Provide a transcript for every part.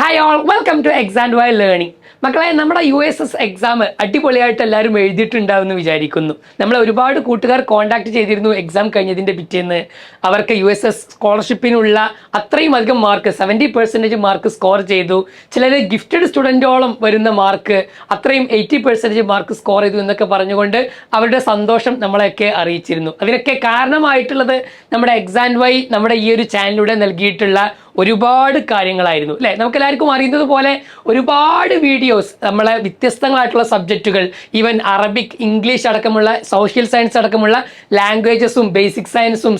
Hi all, welcome to exam why learning. മക്കളെ, നമ്മുടെ USS exam അടിപൊളിയായിട്ട് എല്ലാവരും എഴുതിയിട്ടുണ്ടാവുമെന്ന് വിചാരിക്കുന്നു. നമ്മളെ ഒരുപാട് കൂട്ടുകാർ കോൺടാക്ട് ചെയ്തിരുന്നു എക്സാം കഴിഞ്ഞതിൻ്റെ പിറ്റേന്ന്. അവർക്ക് USS സ്കോളർഷിപ്പിനുള്ള അത്രയും അധികം മാർക്ക് 70% മാർക്ക് സ്കോർ ചെയ്തു. ചിലർ ഗിഫ്റ്റഡ് സ്റ്റുഡൻറ്റോളം വരുന്ന മാർക്ക്, അത്രയും 80% മാർക്ക് സ്കോർ ചെയ്തു എന്നൊക്കെ പറഞ്ഞുകൊണ്ട് അവരുടെ സന്തോഷം നമ്മളെയൊക്കെ അറിയിച്ചിരുന്നു. അതിനൊക്കെ കാരണമായിട്ടുള്ളത് നമ്മുടെ എക്സാം വൈ നമ്മുടെ ഈ ഒരു ചാനലിലൂടെ നൽകിയിട്ടുള്ള ഒരുപാട് കാര്യങ്ങളായിരുന്നു അല്ലേ. നമുക്കെല്ലാവർക്കും അറിയുന്നത് പോലെ ഒരുപാട് വീഡിയോസ് നമ്മളെ വ്യത്യസ്തങ്ങളായിട്ടുള്ള സബ്ജക്റ്റുകൾ, ഈവൻ അറബിക്, ഇംഗ്ലീഷ് അടക്കമുള്ള, സോഷ്യൽ സയൻസ് അടക്കമുള്ള ലാംഗ്വേജസും ബേസിക് സയൻസും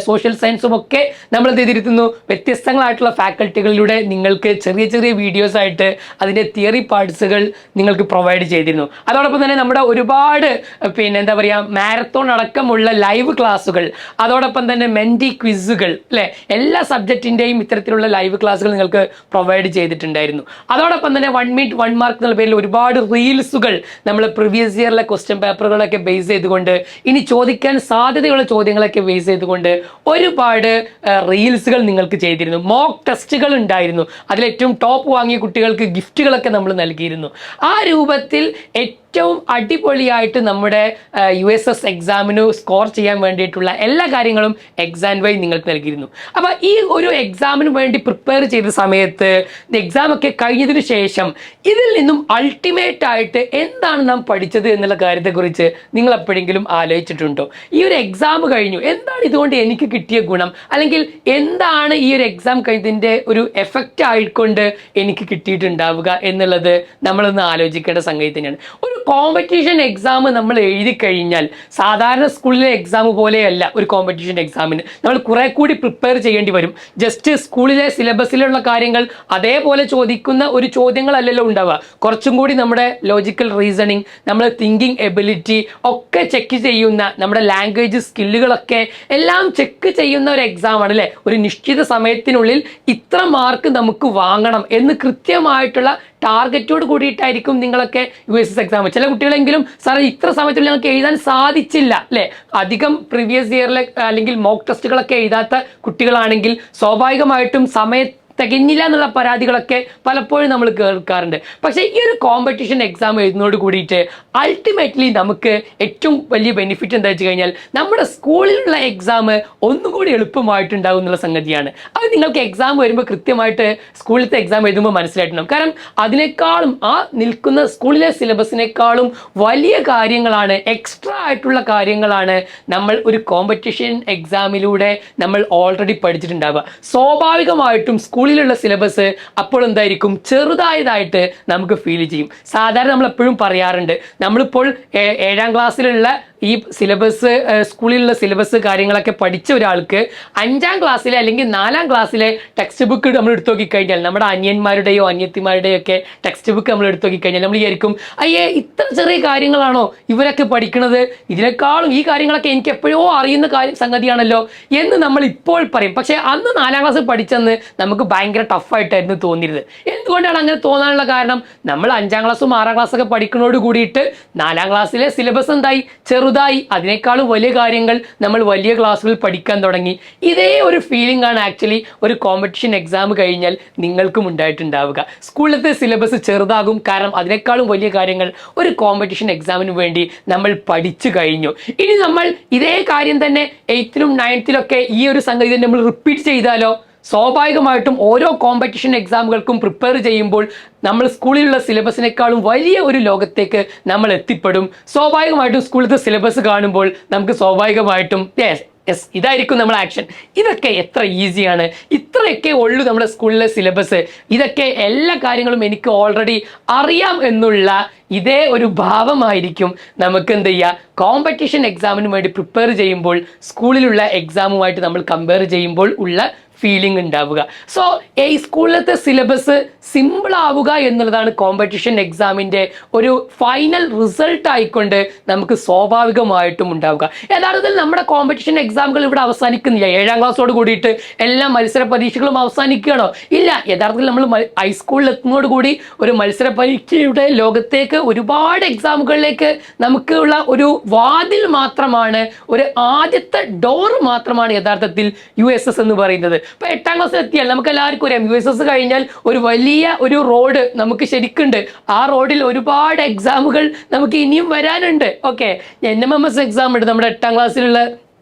സോഷ്യൽ സയൻസും ഒക്കെ നമ്മൾ എന്ത് ചെയ്തിരുന്നു, വ്യത്യസ്തങ്ങളായിട്ടുള്ള ഫാക്കൽറ്റികളിലൂടെ നിങ്ങൾക്ക് ചെറിയ ചെറിയ വീഡിയോസ് ആയിട്ട് അതിൻ്റെ തിയറി പാർട്സുകൾ നിങ്ങൾക്ക് പ്രൊവൈഡ് ചെയ്തിരുന്നു. അതോടൊപ്പം തന്നെ നമ്മുടെ ഒരുപാട് എന്താ പറയുക, മാരത്തോൺ അടക്കമുള്ള ലൈവ് ക്ലാസ്സുകൾ, അതോടൊപ്പം തന്നെ മെൻറ്റി ക്വിസുകൾ അല്ലേ, എല്ലാ സബ്ജക്റ്റിൻ്റെയും ഇത്തരത്തിലുള്ള ലൈവ് ക്ലാസ്സുകൾ നിങ്ങൾക്ക് പ്രൊവൈഡ് ചെയ്തിട്ടുണ്ടായിരുന്നു. അതോടൊപ്പം തന്നെ 1 മിനിറ്റ് 1 മാർക്ക് എന്നുള്ള പേരിൽ ഒരുപാട് റീൽസുകൾ നമ്മൾ പ്രീവിയസ് ഇയറിലെ ക്വസ്റ്റ്യൻ പേപ്പറുകളൊക്കെ ബേസ് ചെയ്തുകൊണ്ട്, ഇനി ചോദിക്കാൻ സാധ്യതയുള്ള ചോദ്യങ്ങളൊക്കെ ബേസ് ചെയ്തുകൊണ്ട് ഒരുപാട് റീൽസുകൾ നിങ്ങൾക്ക് ചെയ്തിരുന്നു. മോക്ക് ടെസ്റ്റുകൾ ഉണ്ടായിരുന്നു. അതിലേറ്റവും ടോപ്പ് വാങ്ങിയ കുട്ടികൾക്ക് ഗിഫ്റ്റുകളൊക്കെ നമ്മൾ നൽകിയിരുന്നു. ആ രൂപത്തിൽ ഏറ്റവും അടിപൊളിയായിട്ട് നമ്മുടെ USS എക്സാമിന് സ്കോർ ചെയ്യാൻ വേണ്ടിയിട്ടുള്ള എല്ലാ കാര്യങ്ങളും എക്സാം വൈ നിങ്ങൾക്ക് നൽകിയിരുന്നു. അപ്പോൾ ഈ ഒരു എക്സാമിന് വേണ്ടി പ്രിപ്പയർ ചെയ്ത സമയത്ത് എക്സാം ഒക്കെ കഴിഞ്ഞതിന് ശേഷം ഇതിൽ നിന്നും അൾട്ടിമേറ്റ് ആയിട്ട് എന്താണ് നാം പഠിച്ചത് എന്നുള്ള കാര്യത്തെക്കുറിച്ച് നിങ്ങൾ എപ്പോഴെങ്കിലും ആലോചിച്ചിട്ടുണ്ടോ? ഈ ഒരു എക്സാം കഴിഞ്ഞു, എന്താണ് ഇതുകൊണ്ട് എനിക്ക് കിട്ടിയ ഗുണം, അല്ലെങ്കിൽ എന്താണ് ഈ ഒരു എക്സാം കഴിഞ്ഞതിൻ്റെ ഒരു എഫക്റ്റ് ആയിക്കൊണ്ട് എനിക്ക് കിട്ടിയിട്ടുണ്ടാവുക എന്നുള്ളത് നമ്മളൊന്ന് ആലോചിക്കേണ്ട സംഗതി തന്നെയാണ്. ഒരു കോമ്പറ്റീഷൻ എക്സാം നമ്മൾ എഴുതി കഴിഞ്ഞാൽ സാധാരണ സ്കൂളിലെ എക്സാം പോലെയല്ല ഒരു കോമ്പറ്റീഷൻ എക്സാമിന്. നമ്മൾ കുറെ കൂടി പ്രിപ്പയർ ചെയ്യേണ്ടി വരും. ജസ്റ്റ് സ്കൂളിലെ സിലബസിലുള്ള കാര്യങ്ങൾ അതേപോലെ ചോദിക്കുന്ന ഒരു ചോദ്യങ്ങളല്ലല്ലോ ഉണ്ടാവുക. കുറച്ചും കൂടി നമ്മുടെ ലോജിക്കൽ റീസണിങ്, നമ്മുടെ തിങ്കിങ് എബിലിറ്റി ഒക്കെ ചെക്ക് ചെയ്യുന്ന, നമ്മുടെ ലാംഗ്വേജ് സ്കില്ലുകളൊക്കെ എല്ലാം ചെക്ക് ചെയ്യുന്ന ഒരു എക്സാമാണ് അല്ലേ. ഒരു നിശ്ചിത സമയത്തിനുള്ളിൽ ഇത്ര മാർക്ക് നമുക്ക് വാങ്ങണം എന്ന് കൃത്യമായിട്ടുള്ള ടാർഗറ്റോട് കൂടിയിട്ടായിരിക്കും നിങ്ങളൊക്കെ USS എക്സാം. ചില കുട്ടികളെങ്കിലും സാർ ഇത്ര സമയത്തുള്ളിൽ ഞങ്ങൾക്ക് എഴുതാൻ സാധിച്ചില്ല അല്ലേ, അധികം പ്രീവിയസ് ഇയറിലെ അല്ലെങ്കിൽ മോക്ക് ടെസ്റ്റുകളൊക്കെ എഴുതാത്ത കുട്ടികളാണെങ്കിൽ സ്വാഭാവികമായിട്ടും തികഞ്ഞില്ല എന്നുള്ള പരാതികളൊക്കെ പലപ്പോഴും നമ്മൾ കേൾക്കാറുണ്ട്. പക്ഷേ ഈ ഒരു കോമ്പറ്റീഷൻ എക്സാം എഴുതുന്നതോട് കൂടിയിട്ട് അൾട്ടിമേറ്റ്ലി നമുക്ക് ഏറ്റവും വലിയ ബെനിഫിറ്റ് എന്താ വെച്ച് കഴിഞ്ഞാൽ നമ്മുടെ സ്കൂളിലുള്ള എക്സാം ഒന്നും കൂടി എളുപ്പമായിട്ടുണ്ടാകും എന്നുള്ള സംഗതിയാണ്. അത് നിങ്ങൾക്ക് എക്സാം വരുമ്പോൾ കൃത്യമായിട്ട് സ്കൂളിലത്തെ എക്സാം എഴുതുമ്പോൾ മനസ്സിലായിട്ടുണ്ടാകും. കാരണം അതിനേക്കാളും ആ നിൽക്കുന്ന സ്കൂളിലെ സിലബസിനേക്കാളും വലിയ കാര്യങ്ങളാണ്, എക്സ്ട്രാ ആയിട്ടുള്ള കാര്യങ്ങളാണ് നമ്മൾ ഒരു കോമ്പറ്റീഷൻ എക്സാമിലൂടെ നമ്മൾ ഓൾറെഡി പഠിച്ചിട്ടുണ്ടാവുക. സ്വാഭാവികമായിട്ടും സ്കൂളിലുള്ള സിലബസ് അപ്പോൾ എന്തായിരിക്കും, ചെറുതായതായിട്ട് നമുക്ക് ഫീൽ ചെയ്യും. സാധാരണ നമ്മൾ എപ്പോഴും പറയാറുണ്ട്, നമ്മളിപ്പോൾ 7ാം ക്ലാസ്സിലുള്ള ഈ സിലബസ്, സ്കൂളിലുള്ള സിലബസ് കാര്യങ്ങളൊക്കെ പഠിച്ച ഒരാൾക്ക് 5ാം ക്ലാസ്സിലെ അല്ലെങ്കിൽ 4ാം ക്ലാസ്സിലെ ടെക്സ്റ്റ് ബുക്ക് നമ്മൾ എടുത്തു നോക്കിക്കഴിഞ്ഞാൽ, നമ്മുടെ അനിയന്മാരുടെയോ അനിയത്തിമാരുടെയോ ഒക്കെ ടെക്സ്റ്റ് ബുക്ക് നമ്മൾ എടുത്തു നോക്കിക്കഴിഞ്ഞാൽ നമ്മൾ വിചാരിക്കും, അയ്യേ ഇത്ര ചെറിയ കാര്യങ്ങളാണോ ഇവരൊക്കെ പഠിക്കുന്നത്, ഇതിനേക്കാളും ഈ കാര്യങ്ങളൊക്കെ എനിക്ക് എപ്പോഴോ അറിയുന്ന സംഗതിയാണല്ലോ എന്ന് നമ്മൾ ഇപ്പോൾ പറയും. പക്ഷേ അന്ന് 4ാം ക്ലാസ് പഠിച്ചെന്ന് നമുക്ക് ഭയങ്കര ടഫായിട്ടായിരുന്നു തോന്നിയിരുന്നത്. എന്തുകൊണ്ടാണ് അങ്ങനെ തോന്നാനുള്ള കാരണം, നമ്മൾ 5ാം ക്ലാസ്സും 6ാം ക്ലാസ്സൊക്കെ പഠിക്കുന്നതോട് കൂടിയിട്ട് 4ാം ക്ലാസ്സിലെ സിലബസ് എന്തായി, ചെറുതായി. അതിനേക്കാളും വലിയ കാര്യങ്ങൾ നമ്മൾ വലിയ ക്ലാസ്സുകളിൽ പഠിക്കാൻ തുടങ്ങി. ഇതേ ഒരു ഫീലിംഗ് ആണ് ആക്ച്വലി ഒരു കോമ്പറ്റീഷൻ എക്സാം കഴിഞ്ഞാൽ നിങ്ങൾക്കും ഉണ്ടായിട്ടുണ്ടാവുക. സ്കൂളിലത്തെ സിലബസ് ചെറുതാകും, കാരണം അതിനേക്കാളും വലിയ കാര്യങ്ങൾ ഒരു കോമ്പറ്റീഷൻ എക്സാമിന് വേണ്ടി നമ്മൾ പഠിച്ചു കഴിഞ്ഞു. ഇനി നമ്മൾ ഇതേ കാര്യം തന്നെ 8ലും 9ത്തിലൊക്കെ ഈ ഒരു സംഗതി തന്നെ നമ്മൾ റിപ്പീറ്റ് ചെയ്താലോ, സ്വാഭാവികമായിട്ടും ഓരോ കോമ്പറ്റീഷൻ എക്സാമുകൾക്കും പ്രിപ്പയർ ചെയ്യുമ്പോൾ നമ്മൾ സ്കൂളിലുള്ള സിലബസിനേക്കാളും വലിയ ഒരു ലോകത്തേക്ക് നമ്മൾ എത്തിപ്പെടും. സ്വാഭാവികമായിട്ടും സ്കൂളിലത്തെ സിലബസ് കാണുമ്പോൾ നമുക്ക് സ്വാഭാവികമായിട്ടും ഇതായിരിക്കും നമ്മുടെ ആക്ഷൻ. ഇതൊക്കെ എത്ര ഈസിയാണ്, ഇത്രയൊക്കെ ഉള്ളൂ നമ്മുടെ സ്കൂളിലെ സിലബസ്, ഇതൊക്കെ എല്ലാ കാര്യങ്ങളും എനിക്ക് ഓൾറെഡി അറിയാം എന്നുള്ള ഇതേ ഒരു ഭാവമായിരിക്കും നമുക്ക് എന്ത് ചെയ്യുക, കോമ്പറ്റീഷൻ എക്സാമിന് വേണ്ടി പ്രിപ്പയർ ചെയ്യുമ്പോൾ സ്കൂളിലുള്ള എക്സാമുമായിട്ട് നമ്മൾ കമ്പയർ ചെയ്യുമ്പോൾ ഉള്ള ഫീലിംഗ് ഉണ്ടാവുക. സോ ഈ സ്കൂളിലത്തെ സിലബസ് സിമ്പിൾ ആവുക എന്നുള്ളതാണ് കോമ്പറ്റീഷൻ എക്സാമിൻ്റെ ഒരു ഫൈനൽ റിസൾട്ട് ആയിക്കൊണ്ട് നമുക്ക് സ്വാഭാവികമായിട്ടും ഉണ്ടാവുക. യഥാർത്ഥത്തിൽ നമ്മുടെ കോമ്പറ്റീഷൻ എക്സാമുകൾ ഇവിടെ അവസാനിക്കുന്നില്ല. 7ാം ക്ലാസ്സോട് കൂടിയിട്ട് എല്ലാ മത്സര പരീക്ഷകളും അവസാനിക്കുകയാണോ? ഇല്ല. യഥാർത്ഥത്തിൽ നമ്മൾ ഹൈസ്കൂളിൽ എത്തുന്നതോടുകൂടി ഒരു മത്സര പരീക്ഷയുടെ ലോകത്തേക്ക് ഒരുപാട് എക്സാമുകളിലേക്ക് നമുക്കുള്ള ഒരു വാതിൽ മാത്രമാണ്, ഒരു ആദ്യത്തെ ഡോർ മാത്രമാണ് യഥാർത്ഥത്തിൽ USS എന്ന് പറയുന്നത്. ഇപ്പൊ 8ാം ക്ലാസ്സിൽ എത്തിയാൽ നമുക്ക് എല്ലാവർക്കും അറിയാം USS കഴിഞ്ഞാൽ ഒരു വലിയ ഒരു റോഡ് നമുക്ക് ശരിക്കുണ്ട്. ആ റോഡിൽ ഒരുപാട് എക്സാമുകൾ നമുക്ക് ഇനിയും വരാനുണ്ട്. ഓക്കെ, NMMS എക്സാം ഉണ്ട് നമ്മുടെ 8ാം ക്ലാസ്സിലുള്ള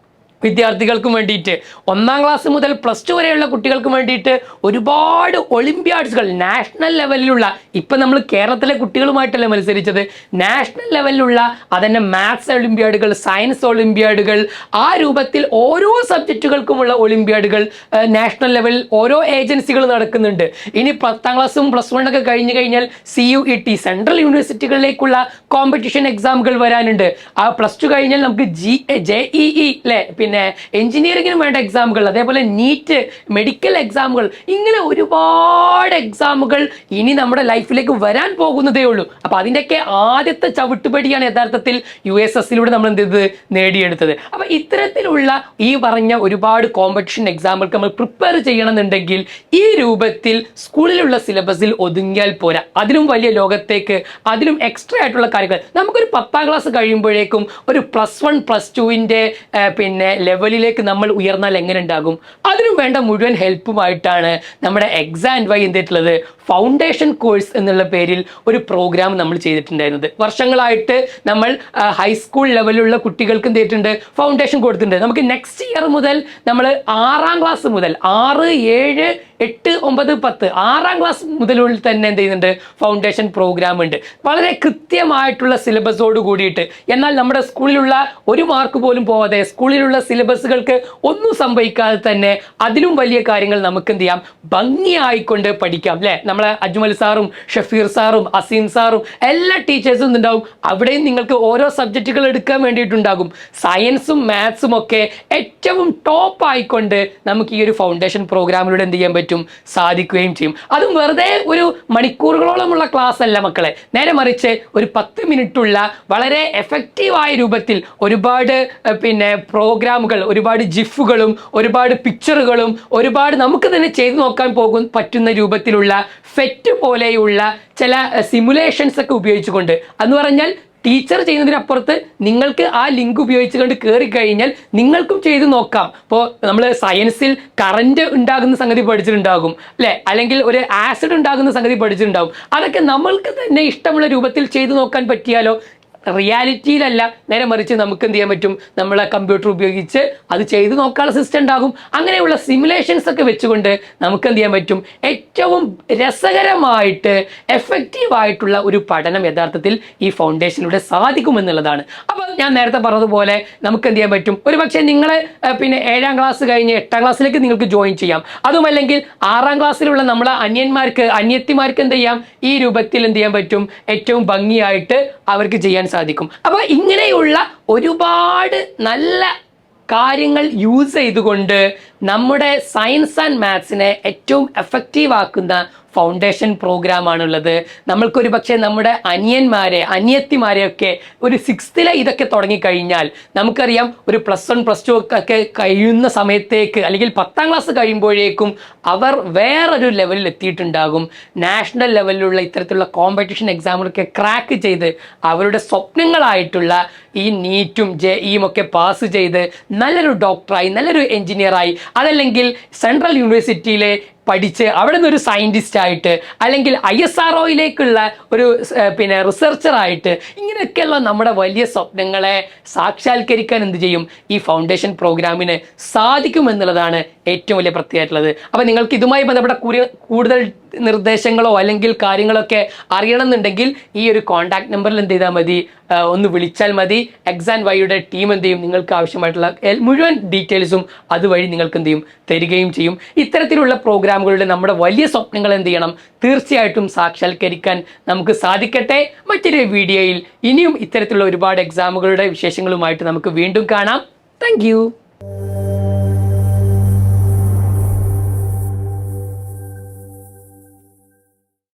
വിദ്യാർത്ഥികൾക്കും വേണ്ടിയിട്ട്. 1ാം ക്ലാസ് മുതൽ +2 വരെയുള്ള കുട്ടികൾക്കും വേണ്ടിയിട്ട് ഒരുപാട് ഒളിമ്പ്യാഡ്സുകൾ നാഷണൽ ലെവലിലുള്ള, ഇപ്പം നമ്മൾ കേരളത്തിലെ കുട്ടികളുമായിട്ടല്ല മത്സരിച്ചത്, നാഷണൽ ലെവലിലുള്ള അതന്നെ മാത്സ് ഒളിമ്പ്യാഡുകൾ, സയൻസ് ഒളിമ്പ്യാഡുകൾ, ആ രൂപത്തിൽ ഓരോ സബ്ജക്റ്റുകൾക്കുമുള്ള ഒളിമ്പ്യാഡുകൾ നാഷണൽ ലെവലിൽ ഓരോ ഏജൻസികൾ നടക്കുന്നുണ്ട്. ഇനി 10ാം ക്ലാസ്സും +1 ഒക്കെ കഴിഞ്ഞ് കഴിഞ്ഞാൽ CUET സെൻട്രൽ യൂണിവേഴ്സിറ്റികളിലേക്കുള്ള കോമ്പറ്റീഷൻ എക്സാമുകൾ വരാനുണ്ട്. ആ +2 കഴിഞ്ഞാൽ നമുക്ക് JEE അല്ലേ, പിന്നെ എഞ്ചിനീയറിംഗിന് വേണ്ട എക്സാമുകൾ, അതേപോലെ നീറ്റ്, മെഡിക്കൽ എക്സാമുകൾ, ഇങ്ങനെ ഒരുപാട് എക്സാമുകൾ ഇനി നമ്മുടെ ലൈഫിലേക്ക് വരാൻ പോകുന്നതേ ഉള്ളൂ. അപ്പൊ അതിൻ്റെയൊക്കെ ആദ്യത്തെ ചവിട്ടുപടിയാണ് യഥാർത്ഥത്തിൽ USSലൂടെ നമ്മൾ എന്ത് ചെയ്തത്, നേടിയെടുത്തത്. അപ്പൊ ഇത്തരത്തിലുള്ള ഈ പറഞ്ഞ ഒരുപാട് കോമ്പറ്റീഷൻ എക്സാമുകൾക്ക് നമ്മൾ പ്രിപ്പയർ ചെയ്യണമെന്നുണ്ടെങ്കിൽ ഈ രൂപത്തിൽ സ്കൂളിലുള്ള സിലബസിൽ ഒതുങ്ങിയാൽ പോരാ. അതിലും വലിയ ലോകത്തേക്ക്, അതിലും എക്സ്ട്രാ ആയിട്ടുള്ള കാര്യങ്ങൾ നമുക്കൊരു 10ാം ക്ലാസ് കഴിയുമ്പോഴേക്കും ഒരു +1 +2ന്റെ പിന്നെ ലെവലിലേക്ക് നമ്മൾ ഉയർന്നാൽ എങ്ങനെ ഉണ്ടാകും? അതിനും വേണ്ട മുഴുവൻ ഹെൽപ്പുമായിട്ടാണ് നമ്മുടെ ExamVy എന്തിട്ടുള്ളത്, ഫൗണ്ടേഷൻ കോഴ്സ് എന്നുള്ള പേരിൽ ഒരു പ്രോഗ്രാം നമ്മൾ ചെയ്തിട്ടുണ്ടായിരുന്നത്. വർഷങ്ങളായിട്ട് നമ്മൾ ഹൈസ്കൂൾ ലെവലിലുള്ള കുട്ടികൾക്ക് എന്ത് ചെയ്തിട്ടുണ്ട്, ഫൗണ്ടേഷൻ കൊടുത്തിട്ടുണ്ട്. നമുക്ക് നെക്സ്റ്റ് ഇയർ മുതൽ നമ്മൾ 6ാം ക്ലാസ് മുതൽ 6, 7, 8, 9, 10 6ാം ക്ലാസ് മുതലുള്ളിൽ തന്നെ എന്ത് ചെയ്യുന്നുണ്ട്, ഫൗണ്ടേഷൻ പ്രോഗ്രാം ഉണ്ട്. വളരെ കൃത്യമായിട്ടുള്ള സിലബസോട് കൂടിയിട്ട്, എന്നാൽ നമ്മുടെ സ്കൂളിലുള്ള ഒരു മാർക്ക് പോലും പോവാതെ, സ്കൂളിലുള്ള സിലബസുകൾക്ക് ഒന്നും സംഭവിക്കാതെ തന്നെ അതിലും വലിയ കാര്യങ്ങൾ നമുക്ക് എന്ത് ചെയ്യാം, ഭംഗിയായിക്കൊണ്ട് പഠിക്കാം അല്ലേ. നമ്മളെ അജ്മൽ സാറും ഷഫീർ സാറും അസീം സാറും എല്ലാ ടീച്ചേഴ്സും ഉണ്ടാവും. അവിടെയും നിങ്ങൾക്ക് ഓരോ സബ്ജക്റ്റുകൾ എടുക്കാൻ വേണ്ടിയിട്ടുണ്ടാകും. സയൻസും മാത്സും ഒക്കെ ഏറ്റവും ടോപ്പ് ആയിക്കൊണ്ട് നമുക്ക് ഈ ഒരു ഫൗണ്ടേഷൻ പ്രോഗ്രാമിലൂടെ എന്ത് ചെയ്യാൻ പറ്റും, സാധിക്കുകയും ചെയ്യും. അതും വെറുതെ ഒരു മണിക്കൂറുകളോളമുള്ള ക്ലാസ് അല്ല മക്കളെ, നേരെ മറിച്ച് ഒരു 10 മിനിറ്റുള്ള വളരെ എഫക്റ്റീവായ രൂപത്തിൽ ഒരുപാട് പിന്നെ പ്രോഗ്രാമുകൾ, ഒരുപാട് ജിഫുകളും ഒരുപാട് പിക്ചറുകളും ഒരുപാട് നമുക്ക് തന്നെ ചെയ്തു നോക്കാൻ പറ്റുന്ന രൂപത്തിലുള്ള ഫെറ്റ് പോലെയുള്ള ചില സിമുലേഷൻസ് ഒക്കെ ഉപയോഗിച്ചുകൊണ്ട്, എന്ന് പറഞ്ഞാൽ ടീച്ചർ ചെയ്യുന്നതിനപ്പുറത്ത് നിങ്ങൾക്ക് ആ ലിങ്ക് ഉപയോഗിച്ചുകൊണ്ട് കയറി കഴിഞ്ഞാൽ നിങ്ങൾക്കും ചെയ്ത് നോക്കാം. ഇപ്പോൾ നമ്മൾ സയൻസിൽ കറണ്ട് ഉണ്ടാകുന്ന സംഗതി പഠിച്ചിട്ടുണ്ടാകും അല്ലേ, അല്ലെങ്കിൽ ഒരു ആസിഡ് ഉണ്ടാകുന്ന സംഗതി പഠിച്ചിട്ടുണ്ടാകും. അതൊക്കെ നമ്മൾക്ക് തന്നെ ഇഷ്ടമുള്ള രൂപത്തിൽ ചെയ്തു നോക്കാൻ പറ്റിയാലോ. റിയാലിറ്റിയിലല്ല, നേരെ മറിച്ച് നമുക്ക് എന്ത് ചെയ്യാൻ പറ്റും, നമ്മളെ കമ്പ്യൂട്ടർ ഉപയോഗിച്ച് അത് ചെയ്ത് നോക്കാനുള്ള സിസ്റ്റം ഉണ്ടാകും. അങ്ങനെയുള്ള സിമുലേഷൻസ് ഒക്കെ വെച്ചുകൊണ്ട് നമുക്ക് എന്ത് ചെയ്യാൻ പറ്റും, ഏറ്റവും രസകരമായിട്ട് എഫക്റ്റീവായിട്ടുള്ള ഒരു പഠനം യഥാർത്ഥത്തിൽ ഈ ഫൗണ്ടേഷനിലൂടെ സാധിക്കുമെന്നുള്ളതാണ്. അപ്പോൾ ഞാൻ നേരത്തെ പറഞ്ഞതുപോലെ നമുക്ക് എന്ത് ചെയ്യാൻ പറ്റും, ഒരു പക്ഷേ നിങ്ങൾ പിന്നെ 7ാം ക്ലാസ് കഴിഞ്ഞ് 8ാം ക്ലാസ്സിലേക്ക് നിങ്ങൾക്ക് ജോയിൻ ചെയ്യാം. അതുമല്ലെങ്കിൽ 6ാം ക്ലാസ്സിലുള്ള നമ്മളെ അനിയത്തിമാർക്ക് എന്ത് ചെയ്യാം, ഈ രൂപത്തിൽ എന്ത് ചെയ്യാൻ പറ്റും, ഏറ്റവും ഭംഗിയായിട്ട് അവർക്ക് ചെയ്യാൻ സാധിക്കും. അപ്പോൾ ഇങ്ങനെയുള്ള ഒരുപാട് നല്ല കാര്യങ്ങൾ യൂസ് ചെയ്തുകൊണ്ട് നമ്മുടെ സയൻസ് ആൻഡ് മാത്സിനെ ഏറ്റവും എഫക്റ്റീവ് ആക്കുന്ന ഫൗണ്ടേഷൻ പ്രോഗ്രാമാണുള്ളത്. നമ്മൾക്കൊരു പക്ഷേ നമ്മുടെ അനിയത്തിമാരെയൊക്കെ ഒരു 6th ഇതൊക്കെ തുടങ്ങിക്കഴിഞ്ഞാൽ നമുക്കറിയാം, ഒരു +1 +2 ഒക്കെ കഴിയുന്ന സമയത്തേക്ക്, അല്ലെങ്കിൽ 10ാം ക്ലാസ് കഴിയുമ്പോഴേക്കും അവർ വേറൊരു ലെവലിൽ എത്തിയിട്ടുണ്ടാകും. നാഷണൽ ലെവലിലുള്ള ഇത്തരത്തിലുള്ള കോമ്പറ്റീഷൻ എക്സാമുകളൊക്കെ ക്രാക്ക് ചെയ്ത് അവരുടെ സ്വപ്നങ്ങളായിട്ടുള്ള ഈ നീറ്റും JEEയും ഒക്കെ പാസ് ചെയ്ത് നല്ലൊരു ഡോക്ടറായി, നല്ലൊരു എഞ്ചിനീയറായി, അതല്ലെങ്കിൽ സെൻട്രൽ യൂണിവേഴ്സിറ്റിയിലെ പഠിച്ച് അവിടെ നിന്നൊരു സയൻറ്റിസ്റ്റ് ആയിട്ട്, അല്ലെങ്കിൽ ISROയിലേക്കുള്ള ഒരു പിന്നെ റിസർച്ചറായിട്ട്, ഇങ്ങനെയൊക്കെയുള്ള നമ്മുടെ വലിയ സ്വപ്നങ്ങളെ സാക്ഷാത്കരിക്കാൻ എന്ത് ചെയ്യും, ഈ ഫൗണ്ടേഷൻ പ്രോഗ്രാമിന് സാധിക്കുമെന്നുള്ളതാണ് ഏറ്റവും വലിയ പ്രത്യേകമായിട്ടുള്ളത്. അപ്പോൾ നിങ്ങൾക്ക് ഇതുമായി ബന്ധപ്പെട്ട കൂടുതൽ നിർദ്ദേശങ്ങളോ അല്ലെങ്കിൽ കാര്യങ്ങളൊക്കെ അറിയണമെന്നുണ്ടെങ്കിൽ ഈ ഒരു കോൺടാക്ട് നമ്പറിൽ എന്ത് ചെയ്താൽ മതി, ഒന്ന് വിളിച്ചാൽ മതി. ExamVyയുടെ ടീം എന്ത് ചെയ്യും, നിങ്ങൾക്ക് ആവശ്യമായിട്ടുള്ള മുഴുവൻ ഡീറ്റെയിൽസും അതുവഴി നിങ്ങൾക്ക് എന്ത് ചെയ്യും, തരികയും ചെയ്യും. ഇത്തരത്തിലുള്ള പ്രോഗ്രാമുകളുടെ നമ്മുടെ വലിയ സ്വപ്നങ്ങൾ എന്ത് ചെയ്യണം, തീർച്ചയായിട്ടും സാക്ഷാത്കരിക്കാൻ നമുക്ക് സാധിക്കട്ടെ. മറ്റൊരു വീഡിയോയിൽ ഇനിയും ഇത്തരത്തിലുള്ള ഒരുപാട് എക്സാമുകളുടെ വിശേഷങ്ങളുമായിട്ട് നമുക്ക് വീണ്ടും കാണാം. താങ്ക്